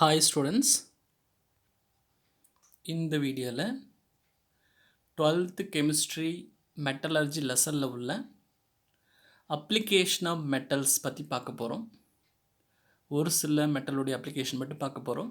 Hi students, இந்த வீடியோவில் 12th chemistry metallurgy லெசனில் உள்ள அப்ளிகேஷன் ஆஃப் மெட்டல்ஸ் பற்றி பார்க்க போகிறோம். ஒரு சில மெட்டலுடைய அப்ளிகேஷன் மட்டும் பார்க்க போகிறோம்.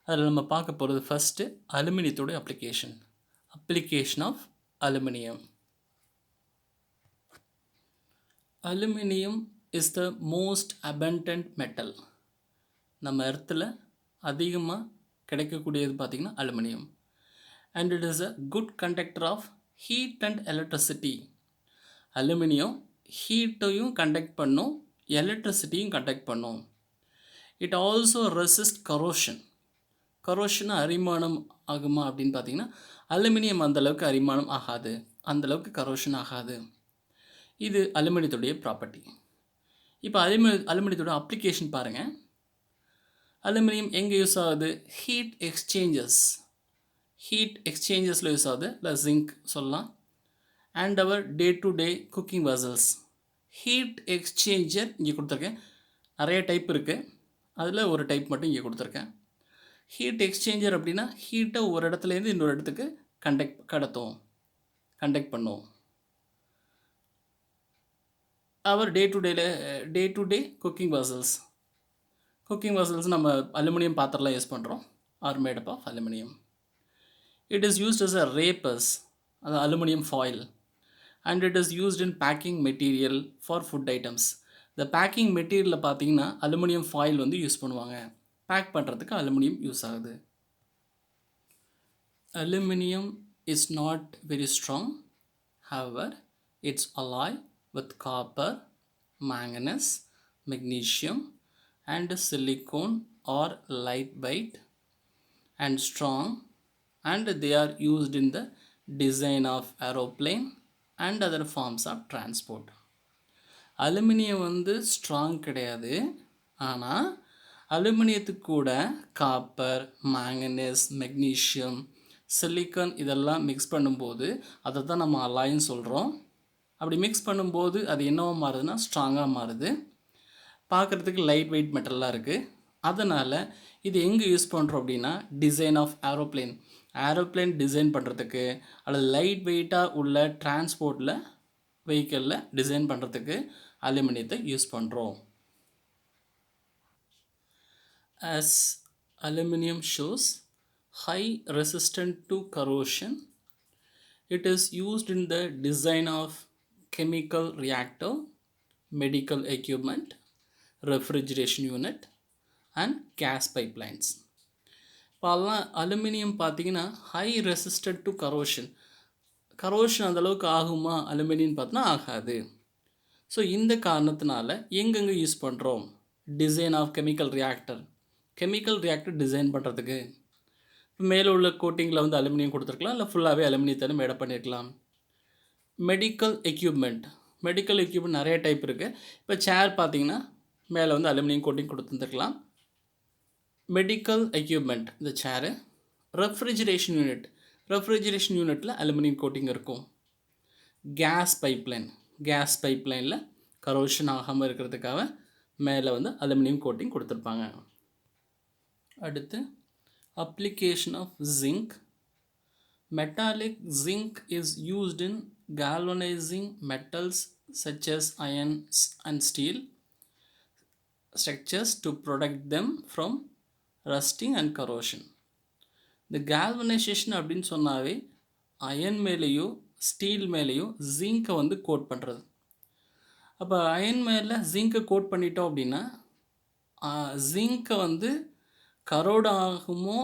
அதில் நம்ம பார்க்க போகிறது ஃபஸ்ட்டு அலுமினியத்தோடைய application of aluminium. Aluminium is the most abundant metal. நம்ம எர்த்தில் அதிகமாக கிடைக்கக்கூடியது பார்த்திங்கன்னா அலுமினியம். And it is a good conductor of heat and electricity. அலுமினியம் ஹீட்டையும் கண்டக்ட் பண்ணும், எலக்ட்ரிசிட்டியும் கண்டக்ட் பண்ணும். It also resist corrosion. Corrosion அரிமானம் ஆகுமா அப்படின்னு பார்த்தீங்கன்னா அலுமினியம் அந்தளவுக்கு அரிமானம் ஆகாது, அந்தளவுக்கு கரோஷன் ஆகாது. இது அலுமினியத்துடைய ப்ராப்பர்ட்டி. இப்போ அலுமினியத்தோட அப்ளிகேஷன் பாருங்கள். அலுமினியம் எங்கே யூஸ் ஆகுது? ஹீட் எக்ஸ்சேஞ்சஸில் யூஸ் ஆகுது, இல்லை ஜிங்க் சொல்லலாம். And our day to day cooking vessels. Heat exchanger இங்கே கொடுத்துருக்கேன். நிறைய டைப் இருக்குது, அதில் ஒரு டைப் மட்டும் இங்கே கொடுத்துருக்கேன். ஹீட் எக்ஸ்சேஞ்சர் அப்படின்னா ஹீட்டை ஒரு இடத்துலேருந்து இன்னொரு இடத்துக்கு கண்டக்ட் பண்ணும். Our day to day cooking vessels நம்ம அலுமினியம் பாத்திரம்லாம் யூஸ் பண்ணுறோம், are made up of aluminium. It is used as a rapus, அது aluminum foil, and it is used in packing material for food items. இந்த packing மெட்டீரியலில் பார்த்தீங்கன்னா aluminium foil வந்து use பண்ணுவாங்க. Back பண்ணுறதுக்கு அலுமினியம் யூஸ் ஆகுது. Aluminium is not very strong. Hour it's alloy with copper, manganese, magnesium and silicon are lightweight and strong, and they are used in the design of aeroplane and other forms of transport. Aluminium வந்து strong கிடையாது, ஆனால் அலுமினியத்துக்கு கூட copper, manganese, magnesium, silicon இதெல்லாம் mix பண்ணும்போது அதை தான் நம்ம அலாய்ன்னு சொல்கிறோம். அப்படி மிக்ஸ் பண்ணும்போது அது என்னவோ மாறுதுன்னா ஸ்ட்ராங்காக மாறுது. பார்க்குறதுக்கு லைட் வெயிட் மெட்டலாக இருக்குது. அதனால் இது எங்கே யூஸ் பண்ணுறோம் அப்படின்னா டிசைன் ஆஃப் ஏரோப்ளேன் டிசைன் பண்ணுறதுக்கு, அல்லது லைட் வெயிட்டாக உள்ள டிரான்ஸ்போர்ட்டில் வெஹிக்கிளில் டிசைன் பண்ணுறதுக்கு அலுமினியத்தை யூஸ் பண்ணுறோம். As aluminum shows high resistant to corrosion, it is used in the design of chemical reactor, medical equipment, refrigeration unit and gas pipelines. இப்போல்லாம் aluminium பார்த்தீங்கன்னா high resistant to corrosion அந்தளவுக்கு ஆகுமா aluminium பார்த்தோன்னா ஆகாது. So இந்த காரணத்தினால எங்கெங்கே யூஸ் பண்ணுறோம்? Design of chemical reactor design பண்ணுறதுக்கு இப்போ மேலே உள்ள கோட்டிங்கில் வந்து அலுமினியம் கொடுத்துருக்கலாம், இல்லை ஃபுல்லாகவே அலுமினியத்தை மேடை பண்ணியிருக்கலாம். மெடிக்கல் எக்யூப்மெண்ட் நிறைய டைப் இருக்குது. இப்போ சேர் பார்த்தீங்கன்னா மேலே வந்து அலுமினியம் கோட்டிங் கொடுத்துருந்துருக்கலாம். மெடிக்கல் எக்யூப்மெண்ட் இந்த சேரு. ரெஃப்ரிஜரேஷன் யூனிட்டில் அலுமினியம் கோட்டிங் இருக்கும். கேஸ் பைப்லைனில் கரோஷன் ஆகாமல் இருக்கிறதுக்காக மேலே வந்து அலுமினியம் கோட்டிங் கொடுத்துருப்பாங்க. அடுத்து application of zinc. Metallic zinc is used in galvanizing metals such as iron and steel structures to protect them from rusting and corrosion. இந்த galvanization அப்படின்னு சொன்னாவே அயன் மேலேயோ ஸ்டீல் மேலேயோ ஜிங்கை வந்து கோட் பண்ணுறது. அப்போ அயன் மேலே ஜிங்கை கோட் பண்ணிட்டோம் அப்படின்னா ஜிங்கை வந்து கரோடு ஆகுமோ,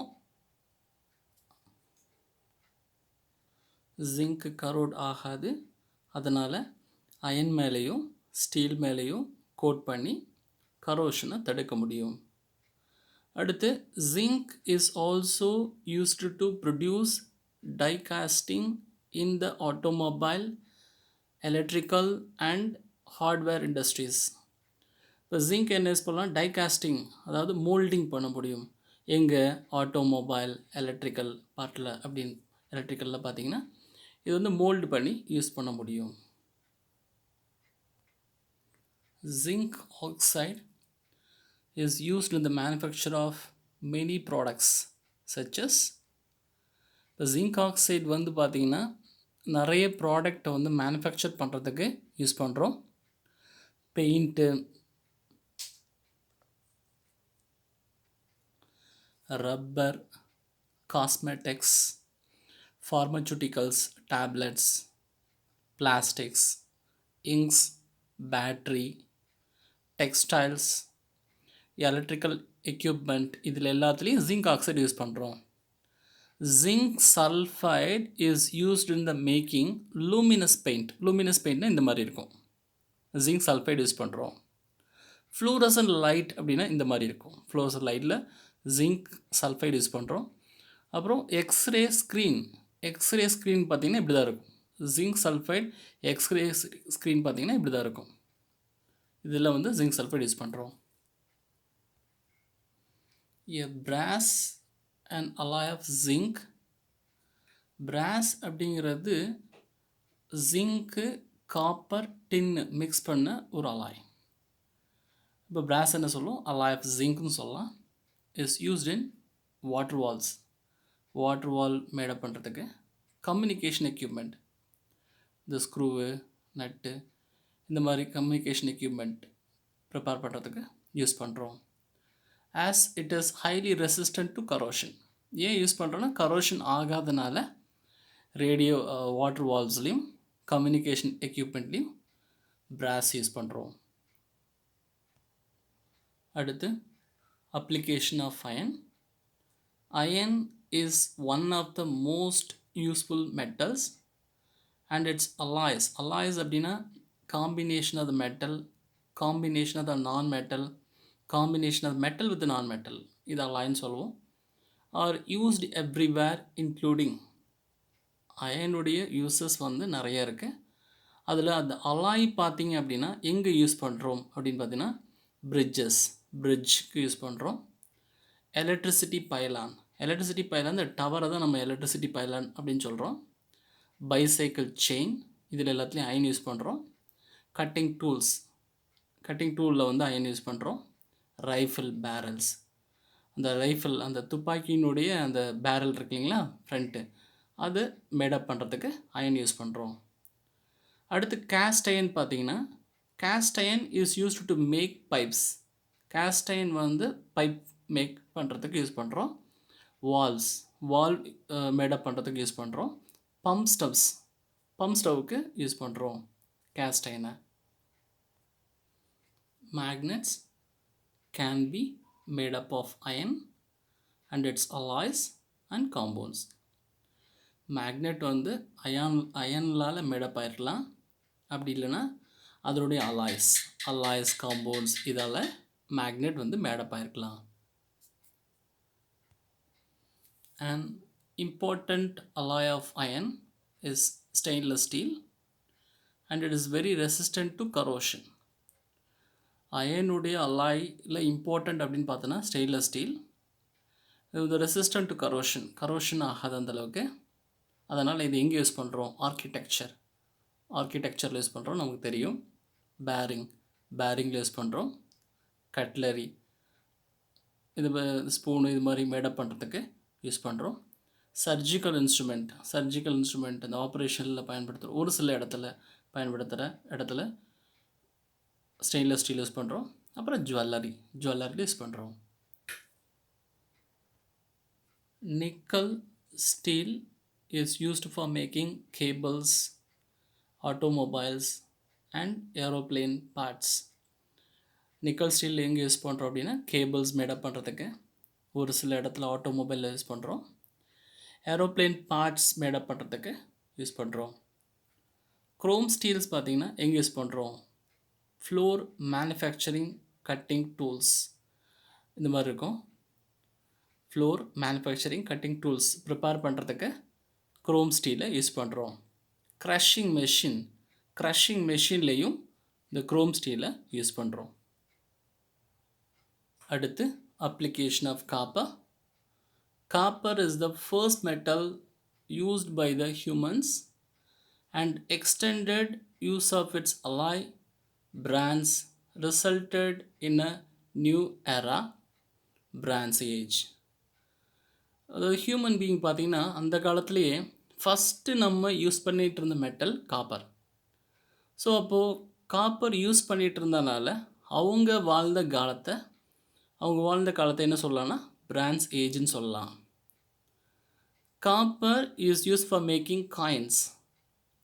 ஜிங்க் கரோட் ஆகாது. அதனால் அயன் மேலேயும் ஸ்டீல் மேலேயும் கோட் பண்ணி கரோஷனை தடுக்க முடியும். அடுத்து zinc is also used to produce die casting in the automobile, electrical and hardware industries. இப்போ ஜிங்க் என்ன யூஸ் பண்ணலாம்? டை காஸ்டிங், அதாவது மோல்டிங் பண்ண முடியும். எங்கள் ஆட்டோமொபைல் எலக்ட்ரிக்கல் பார்ட்டில் எலக்ட்ரிக்கலில் பார்த்திங்கன்னா இது வந்து மோல்டு பண்ணி யூஸ் பண்ண முடியும். Zinc oxide is used in the manufacture of many products such as இப்போ ஜிங்க் ஆக்சைடு வந்து பார்த்திங்கன்னா நிறைய ப்ராடக்டை வந்து மேனுஃபேக்சர் பண்ணுறதுக்கு யூஸ் பண்ணுறோம். Paint, rubber, cosmetics, pharmaceuticals, tablets, plastics, inks, battery, textiles, electrical equipment, இதில் எல்லாத்துலேயும் ஜிங்க் ஆக்சைடு யூஸ் பண்ணுறோம். Zinc sulphide is used in the making luminous paint. Luminous பெயிண்ட்னா இந்த மாதிரி இருக்கும். ஜிங்க் சல்ஃபைடு யூஸ் பண்ணுறோம். ஃப்ளூரசன்ட் லைட் அப்படின்னா இந்த மாதிரி இருக்கும். ஃப்ளூரசன்ட் லைட்டில் ஜிங்க் சல்ஃபைடு யூஸ் பண்ணுறோம். அப்புறம் எக்ஸ்ரே ஸ்க்ரீன். எக்ஸ்ரே ஸ்க்ரீன் பார்த்திங்கன்னா இப்படி தான் இருக்கும். ஜிங்க் சல்ஃபைட் எக்ஸ்ரே ஸ்க்ரீன் பார்த்திங்கன்னா இப்படி தான் இருக்கும். இதில் வந்து ஜிங்க் சல்ஃபைடு யூஸ் பண்ணுறோம். A brass and alloy of zinc. brass அப்படிங்கிறது ஜிங்க்கு, காப்பர், டின்னு மிக்ஸ் பண்ண ஒரு அலாய். இப்போ brass என்ன சொல்லும், alloy of zincன்னு சொல்லலாம். Is used in water valves. Water valve made up பண்ணுறதுக்கு. கம்யூனிகேஷன் எக்யூப்மெண்ட், இந்த ஸ்க்ரூவு, நட்டு, இந்த மாதிரி கம்யூனிகேஷன் எக்யூப்மெண்ட் ப்ரிப்பேர் பண்ணுறதுக்கு யூஸ் பண்ணுறோம். as it is highly resistant to corrosion. ஏன் யூஸ் பண்ணுறோன்னா கரோஷன் ஆகாதனால ரேடியோ வாட்டர் வால்ஸ்லேயும் கம்யூனிகேஷன் எக்யூப்மெண்ட்லேயும் brass யூஸ் பண்ணுறோம். அடுத்து application of iron. Iron is one of the most useful metals and its alloys. alloys அப்படின்னா combination of the metal, combination of த நான் metal, combination of metal with non metal, இது அலாய்ன்னு சொல்லுவோம். Are used everywhere including. அயனுடைய uses வந்து நிறைய இருக்குது. அதில் அந்த அலாய் பார்த்திங்க அப்படின்னா எங்கே யூஸ் பண்ணுறோம் அப்படின்னு பார்த்தீங்கன்னா பிரிட்ஜஸ், பிரிட்ஜுக்கு யூஸ் பண்ணுறோம். எலக்ட்ரிசிட்டி பைலான். எலக்ட்ரிசிட்டி பைலான் இந்த டவரை தான் நம்ம எலக்ட்ரிசிட்டி பைலான் அப்படின்னு சொல்கிறோம். பைசைக்கிள் செயின், இதில் எல்லாத்துலேயும் அயன் யூஸ் பண்ணுறோம். கட்டிங் டூல்ஸ், கட்டிங் டூலில் வந்து அயன் யூஸ் பண்ணுறோம். ரைஃபிள் பேரல்ஸ், அந்த ரைஃபிள் அந்த துப்பாக்கியினுடைய அந்த பேரல் இருக்கு இல்லைங்களா ஃப்ரண்ட்டு, அது மேடப் பண்ணுறதுக்கு அயன் யூஸ் பண்ணுறோம். அடுத்து கேஸ்ட் அயன் பார்த்தீங்கன்னா, cast iron is used to make pipes. Cast iron வந்து பைப் மேக் பண்ணுறதுக்கு யூஸ் பண்ணுறோம். வால்ஸ், வால் மேடப் பண்ணுறதுக்கு யூஸ் பண்ணுறோம். பம்ப் ஸ்டவ்ஸ், பம்ப் ஸ்டவ்வுக்கு யூஸ் பண்ணுறோம் கேஸ்ட் அயனை. Magnets can be made up of iron and its alloys and compounds. Magnet வந்து அயன்லால் made up ஆகிருக்கலாம், அப்படி இல்லைன்னா அதனுடைய அலாய்ஸ் காம்பவுண்ட்ஸ் இதால் மேக்னெட் வந்து made up ஆகிருக்கலாம். An important alloy of iron is stainless steel and it is very resistant to corrosion. அயனுடைய அலாயில் important அப்படின்னு பார்த்தோன்னா ஸ்டெயின்லெஸ் ஸ்டீல். இது ரெசிஸ்டன்ட் டு கரோஷன் ஆகாது அந்தளவுக்கு. அதனால் இது எங்கே யூஸ் பண்ணுறோம், ஆர்கிடெக்சரில் யூஸ் பண்ணுறோம், நமக்கு தெரியும். பேரிங்கில் யூஸ் பண்ணுறோம். கட்லரி, இது ஸ்பூனு இது மாதிரி மேடப் பண்ணுறதுக்கு யூஸ் பண்ணுறோம். சர்ஜிக்கல் இன்ஸ்ட்ருமெண்ட் இந்த ஆப்ரேஷனில் பயன்படுத்துகிறோம். ஒரு சில பயன்படுத்துகிற இடத்துல ஸ்டெயின்லெஸ் ஸ்டீல் யூஸ் பண்ணுறோம். அப்புறம் ஜுவல்லரியில் யூஸ் பண்ணுறோம். Nickel steel is used for making cables, automobiles and aeroplane parts. Nickel steel எங்கே யூஸ் பண்ணுறோம் அப்படின்னா கேபிள்ஸ் மேடப் பண்ணுறதுக்கு, ஒரு சில இடத்துல ஆட்டோமொபைலில் யூஸ் பண்ணுறோம். ஏரோப்ளேன் பார்ட்ஸ் மேடப் பண்ணுறதுக்கு யூஸ் பண்ணுறோம். குரோம் ஸ்டீல்ஸ் பார்த்திங்கன்னா எங்கே யூஸ் பண்ணுறோம், ஃப்ளோர் மேனுஃபேக்சரிங் கட்டிங் டூல்ஸ் இந்த மாதிரி இருக்கும். Floor manufacturing cutting tools prepare பண்ணுறதுக்கு குரோம் ஸ்டீலை யூஸ் பண்ணுறோம். க்ரஷிங் மெஷின்லேயும் இந்த குரோம் ஸ்டீலை யூஸ் பண்ணுறோம். அடுத்து application of copper. Copper is the first metal used by the humans and extended use of its alloy bronze resulted in a new era, Bronze Age. அதாவது human being பார்த்திங்கன்னா அந்த காலத்துலேயே first நம்ம use பண்ணிகிட்டு இருந்த metal copper. So அப்போது copper use பண்ணிகிட்டு இருந்தனால அவங்க வாழ்ந்த காலத்தை என்ன சொல்லலாம்னா பிரான்ஸ் ஏஜ்னு சொல்லலாம். Copper is use for making coins.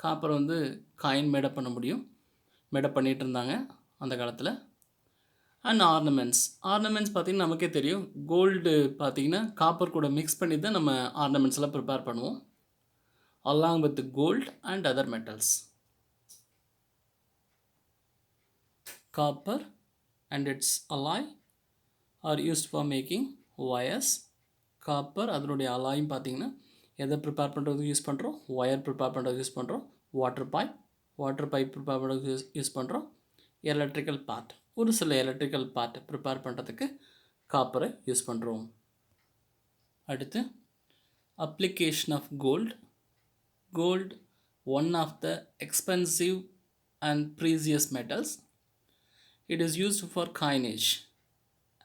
Copper வந்து காயின் மேடப் பண்ண முடியும், மேடப் பண்ணிகிட்டு இருந்தாங்க அந்த காலத்தில். அண்ட் ஆர்னமெண்ட்ஸ் பார்த்திங்கன்னா நமக்கே தெரியும், கோல்டு பார்த்திங்கன்னா காப்பர் கூட மிக்ஸ் பண்ணி தான் நம்ம ஆர்னமெண்ட்ஸ்லாம் ப்ரிப்பேர் பண்ணுவோம் along with gold and other metals. Copper and its alloy are used for making wires. Copper அதனுடைய அலாயும் பார்த்திங்கன்னா எதை ப்ரிப்பேர் பண்ணுறதுக்கு யூஸ் பண்ணுறோம், ஒயர் ப்ரிப்பேர் பண்ணுறதுக்கு யூஸ் பண்ணுறோம், வாட்டர் பைப் ப்ரிப்பேர் பண்ணுறதுக்கு யூஸ் பண்ணுறோம், எலக்ட்ரிக்கல் பார்ட், ஒரு சில எலக்ட்ரிக்கல் பார்ட் ப்ரிப்பேர் பண்ணுறதுக்கு காப்பரை யூஸ் பண்ணுறோம். அடுத்து application of gold one of the expensive and precious metals. It is used for coinage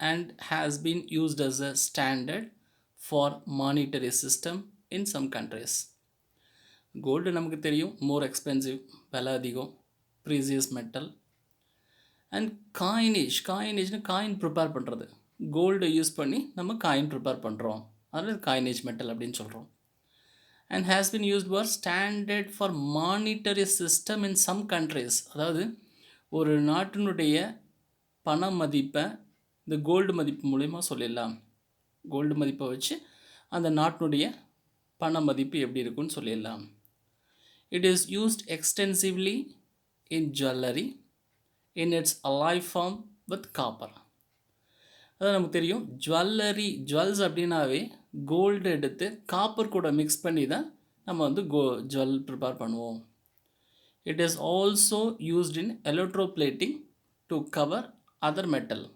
and has been used as a standard for monetary system in some countries. Gold நமக்கு தெரியும் more expensive, விலை அதிகம், precious metal. And காயினேஜ்னு coin prepare பண்ணுறது, gold use பண்ணி நம்ம coin prepare பண்ணுறோம், அதில் காயினேஜ் மெட்டல் அப்படின்னு சொல்கிறோம். And has been used for standard for monetary system in some countries. அதாவது ஒரு நாட்டினுடைய பண மதிப்பை இந்த கோல்டு மதிப்பு மூலயமா சொல்லிடலாம். கோல்டு மதிப்பை வச்சு அந்த நாட்டினுடைய பண மதிப்பு எப்படி இருக்குன்னு சொல்லிடலாம். It is used extensively in jewellery in its alloy form with copper. அதான் நமக்கு தெரியும், ஜுவல்ஸ் அப்படின்னாவே கோல்டு எடுத்து காப்பர் கூட மிக்ஸ் பண்ணி தான் நம்ம வந்து ஜுவல் ப்ரிப்பேர் பண்ணுவோம். It is also used in electroplating to cover other metal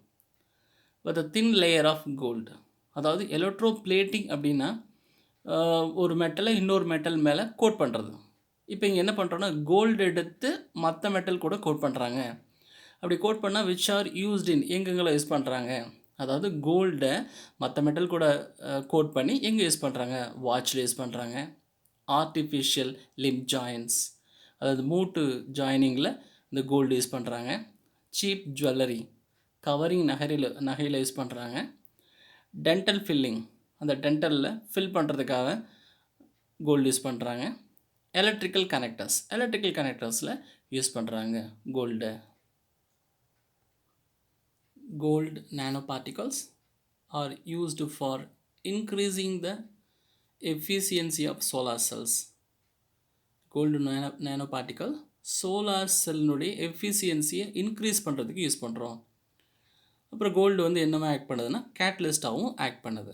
with a thin layer of gold. அதாவது எலக்ட்ரோப்ளேட்டிங் அப்படின்னா ஒரு மெட்டலை இன்னொரு மெட்டல் மேலே கோட் பண்ணுறது. இப்போ இங்கே என்ன பண்ணுறோன்னா கோல்டு எடுத்து மற்ற மெட்டல் கூட கோட் பண்ணுறாங்க. அப்படி கோட் பண்ணால் விச் ஆர் யூஸ்ட் இன் எங்கெங்களை யூஸ் பண்ணுறாங்க. அதாவது கோல்டை மற்ற மெட்டல் கூட கோட் பண்ணி எங்கே யூஸ் பண்ணுறாங்க, வாட்சில் யூஸ் பண்ணுறாங்க, ஆர்டிஃபிஷியல் லிம் ஜாயின்ஸ், அதாவது மூட்டு ஜாயினிங்கில் இந்த கோல்டு யூஸ் பண்ணுறாங்க, சீப் ஜுவல்லரி கவரிங் நகையில் யூஸ் பண்ணுறாங்க, டென்டல் ஃபில்லிங் அந்த டென்டலில் ஃபில் பண்ணுறதுக்காக கோல்டு யூஸ் பண்ணுறாங்க, எலக்ட்ரிக்கல் கனெக்டர்ஸில் யூஸ் பண்ணுறாங்க gold. Gold nano particles are used for increasing the efficiency of solar cells. Gold nano particle solar செல்லினுடைய எஃபிஷியன்சியை இன்க்ரீஸ் பண்ணுறதுக்கு யூஸ் பண்ணுறோம். அப்புறம் கோல்டு வந்து என்னமா ஆக்ட் பண்ணுதுன்னா கேட்டலிஸ்ட்டாகவும் ஆக்ட் பண்ணுது.